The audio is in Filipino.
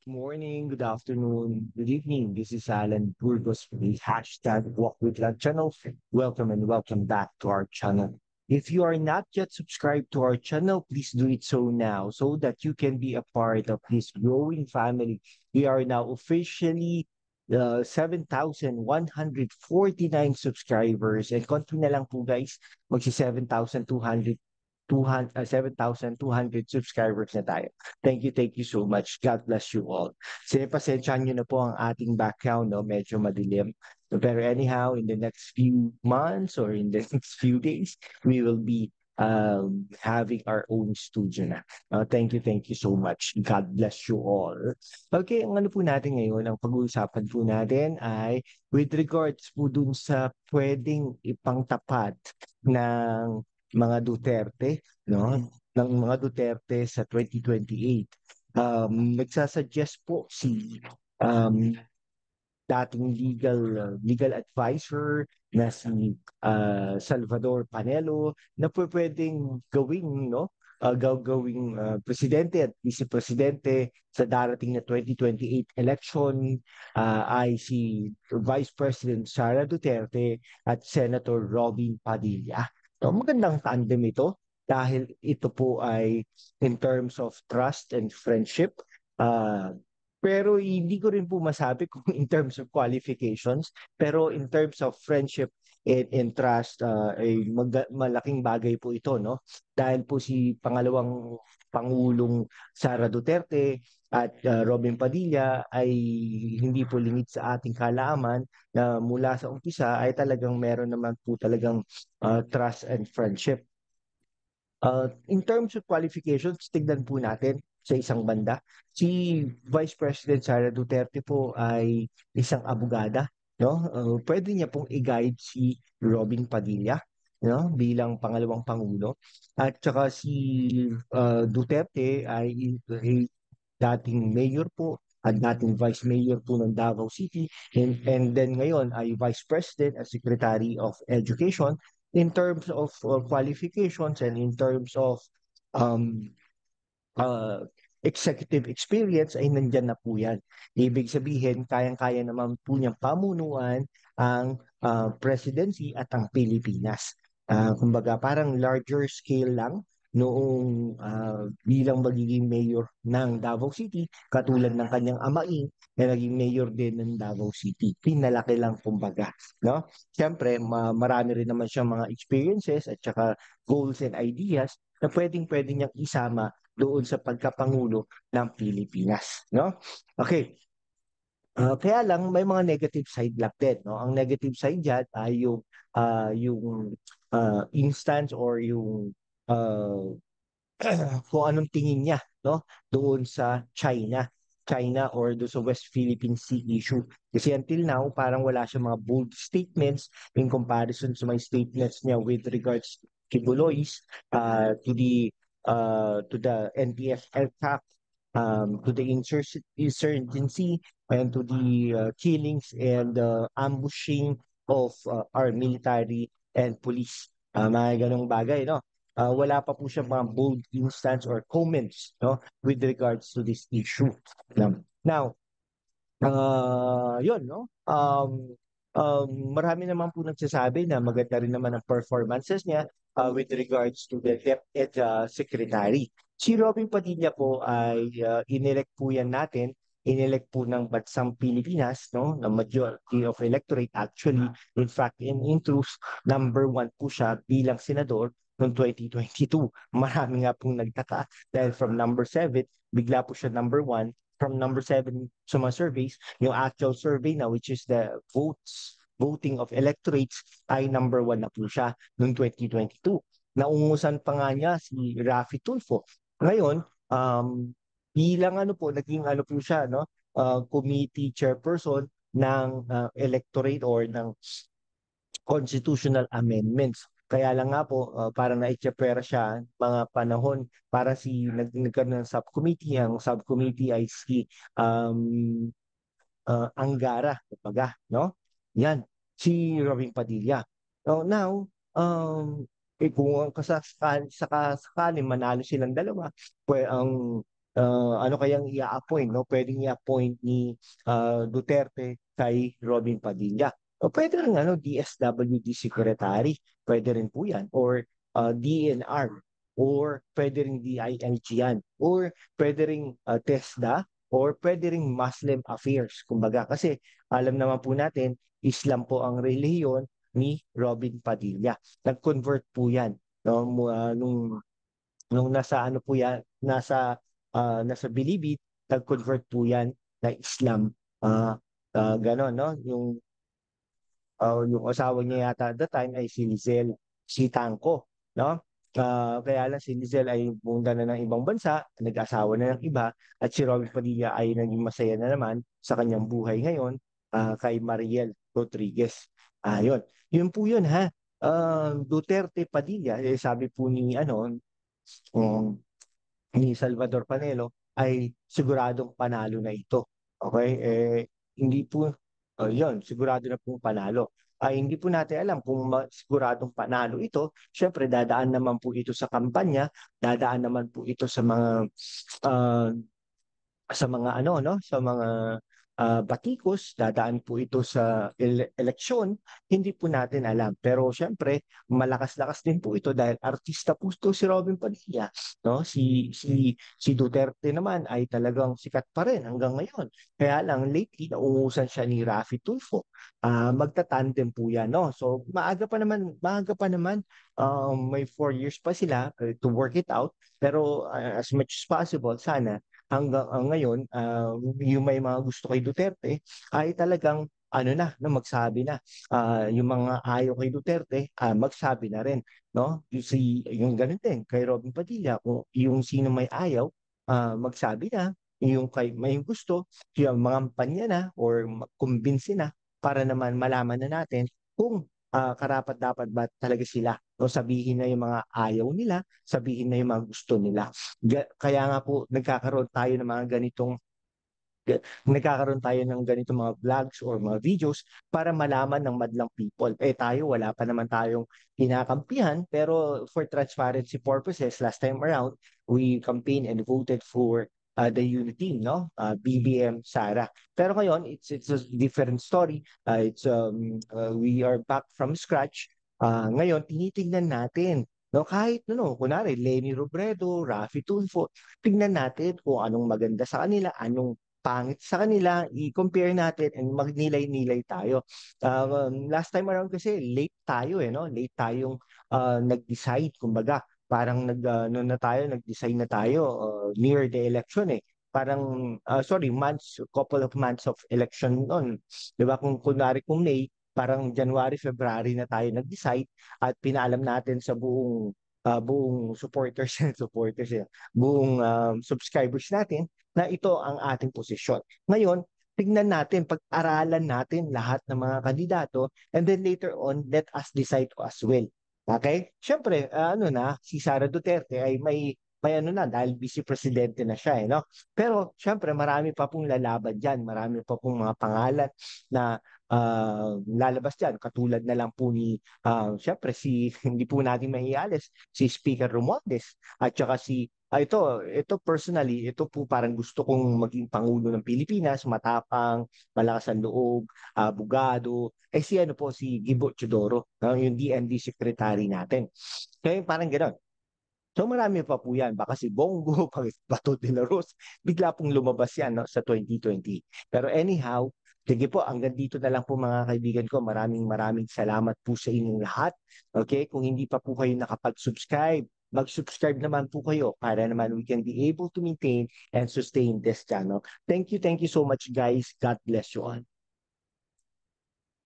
Morning, good afternoon, good evening. This is Alan Burgos with the hashtag Walk with Love channel. Welcome and welcome back to our channel. If you are not yet subscribed to our channel, please do it so now so that you can be a part of this growing family. We are now officially 7,149 subscribers and konti na lang po guys, magsi 7,200 subscribers na tayo. Thank you so much. God bless you all. Pasensyahan nyo na po ang ating background, no? Medyo madilim. Pero anyhow, in the next few months or in the next few days, we will be having our own studio na. Thank you so much. God bless you all. Okay, ang ano po natin ngayon, ang pag-uusapan po natin ay with regards po dun sa pwedeng ipangtapat ng mga Duterte, no? Ng mga Duterte sa 2028. Nagsasuggest po si um, dating legal advisor na si Salvador Panelo na po pwedeng gawing gawing presidente at vice-presidente sa darating na 2028 election ay si Vice President Sara Duterte at Senator Robin Padilla. So, magandang tandem ito dahil ito po ay in terms of trust and friendship. Uh, pero hindi ko rin po masabi kung in terms of qualifications, pero in terms of friendship and trust, ay malaking bagay po ito, no? Dahil po si pangalawang Pangulong Sara Duterte at Robin Padilla ay hindi po lingid sa ating kaalaman na mula sa umpisa ay talagang meron naman po talagang trust and friendship. In terms of qualifications, tignan po natin sa isang banda. Si Vice President Sara Duterte po ay isang abogada, no? Pwede niya pong i-guide si Robin Padilla, no? Bilang pangalawang pangulo. At saka si Duterte ay dating mayor po at dating vice mayor po ng Davao City and then ngayon ay vice president at secretary of education in terms of qualifications and in terms of um, uh, executive experience ay nandyan na po yan. Ibig sabihin, kayang-kaya naman po niyang pamunuan ang presidency at ang Pilipinas. Kumbaga, parang larger scale lang noong bilang magiging mayor ng Davao City, katulad ng kanyang amaing na naging mayor din ng Davao City. Pinalaki lang kumbaga. No? Siyempre, marami rin naman siyang mga experiences at saka goals and ideas na pwedeng-pwede niyang isama doon sa pagkapangulo ng Pilipinas, no? Okay. Kaya lang may mga negative side lang din, no? Ang negative side diyan ay yung instance or yung uh, kung anong tingin niya, no? Doon sa China or doon sa West Philippine Sea issue. Kasi until now, parang wala siya mga bold statements in comparison sa mga statements niya with regards to Buloys, to the NTF aircraft, to the insurgency, and to the killings and ambushing of our military and police. Mga ganong bagay, no? Wala pa po siya mga bold instance or comments, no, with regards to this issue. Now, yun, no? Marami naman po nagsasabi na maganda rin naman ang performances niya with regards to the DepEd Secretary. Si Robin Padilla po ay inelect po yan natin, inelect po ng bansang Pilipinas, no? Na majority of electorate actually, in fact, in truth, number one po siya bilang senador noong 2022. Marami nga pong nagtaka dahil from number 7, bigla po siya number 1 from number 7 sa mga surveys, yung actual survey na which is the voting of electorates ay number 1 na po siya noong 2022. Naungusan pa nga niya si Raffy Tulfo. Ngayon, bilang ano po, naging ano po siya, no? Committee chairperson ng electorate or ng constitutional amendments. Kaya lang nga po, parang naitsapera siya mga panahon para nagkaroon ng subcommittee. Ang subcommittee ay si Angara, kumbaga, no? Yan, si Robin Padilla. Now, kung ang kasakali manalo silang dalawa, ang ano kayang i-appoint, no? Pwedeng i-appoint ni Duterte kay Robin Padilla. O pwede rin DSWD Secretary, pwede rin po yan. Or DNR, or pwede rin DILG yan. Or pwede rin TESDA, or pwede rin Muslim Affairs. Kumbaga, kasi alam naman po natin, Islam po ang relihiyon ni Robin Padilla. Nag-convert po yan, no? Nung nasa ano po yan, nasa Bilibid, nag-convert po yan na Islam. Ganon, no? Yung asawa niya yata at the time ay si Lizelle Sitangco, no? Kaya lang si Lizelle ay pumunta na ng ibang bansa, nag-asawa na ng iba, at si Robin Padilla ay naging masaya na naman sa kanyang buhay ngayon kay Mariel Rodriguez. Yun. Yun po yun, ha. Duterte Padilla, sabi po um, ni Salvador Panelo ay siguradong panalo na ito. Okay? Hindi po, yun, sigurado na pong panalo. Ay hindi po natin alam kung siguradong panalo ito. Siyempre, dadaan naman po ito sa kampanya, dadaan naman po ito uh, sa mga no, sa mga batikos, dadaan po ito sa eleksyon, hindi po natin alam. Pero syempre, malakas-lakas din po ito dahil artista po ito si Robin Padilla, no? Si Duterte naman ay talagang sikat pa rin hanggang ngayon. Kaya lang lately nauusan siya ni Raffy Tulfo. Magtatandem po 'yan, no? So maaga pa naman, may 4 years pa sila to work it out. Pero as much as possible, sana hanggang ngayon, yung may mga gusto kay Duterte ay talagang magsabi na. Yung mga ayaw kay Duterte, magsabi na rin, no? Yung ganun din kay Robin Padilla, kung yung sino may ayaw, magsabi na. Yung kay may gusto, yung mga panya na or kumbinsi na para naman malaman na natin kung karapat dapat ba talaga sila. O sabihin na yung mga ayaw nila, sabihin na yung mga gusto nila. Kaya nga po nagkakaroon tayo ng ganitong mga vlogs or mga videos para malaman ng madlang people. Tayo, wala pa naman tayong kinakampihan, pero for transparency purposes, last time around, we campaigned and voted for the unity, no? BBM Sara. Pero ngayon, it's a different story. We are back from scratch. Ngayon, tinitingnan natin, no, kahit kunwari Lenny Robredo, Raffy Tulfo, tingnan natin kung anong maganda sa kanila, anong pangit sa kanila, i-compare natin and magnilay-nilay tayo. Last time around kasi late tayo no? Late tayong nag-decide, kumbaga. Parang nag-decide na tayo near the election eh. Parang, sorry, couple of months of election noon. 'Di ba? Kung kunwari kung May, parang January, February na tayo nag-decide at pinaalam natin sa buong supporters, buong subscribers natin na ito ang ating posisyon. Ngayon, tignan natin, pag-aralan natin lahat ng mga kandidato and then later on, let us decide as well. Okay? Siyempre, si Sara Duterte ay may dahil vice presidente na siya no? Pero siyempre marami pa pong lalaban diyan, marami pa pong mga pangalan na lalabas diyan, katulad na lang po ni siyempre hindi po natin maialis si Speaker Romualdez at saka ito personally, ito po parang gusto kong maging Pangulo ng Pilipinas, matapang, malakas ang loob, abogado. Si Gibo Teodoro, no? Yung DND secretary natin. Kaya parang gano'n. So marami pa po yan. Baka si Bongo, Bato de la Rose, bigla pong lumabas yan sa 2020. Pero anyhow, sige po, hanggang dito na lang po mga kaibigan ko. Maraming maraming salamat po sa inyong lahat. Okay, kung hindi pa po kayo nakapag-subscribe, mag-subscribe naman po kayo para naman we can be able to maintain and sustain this channel. Thank you so much guys. God bless you all.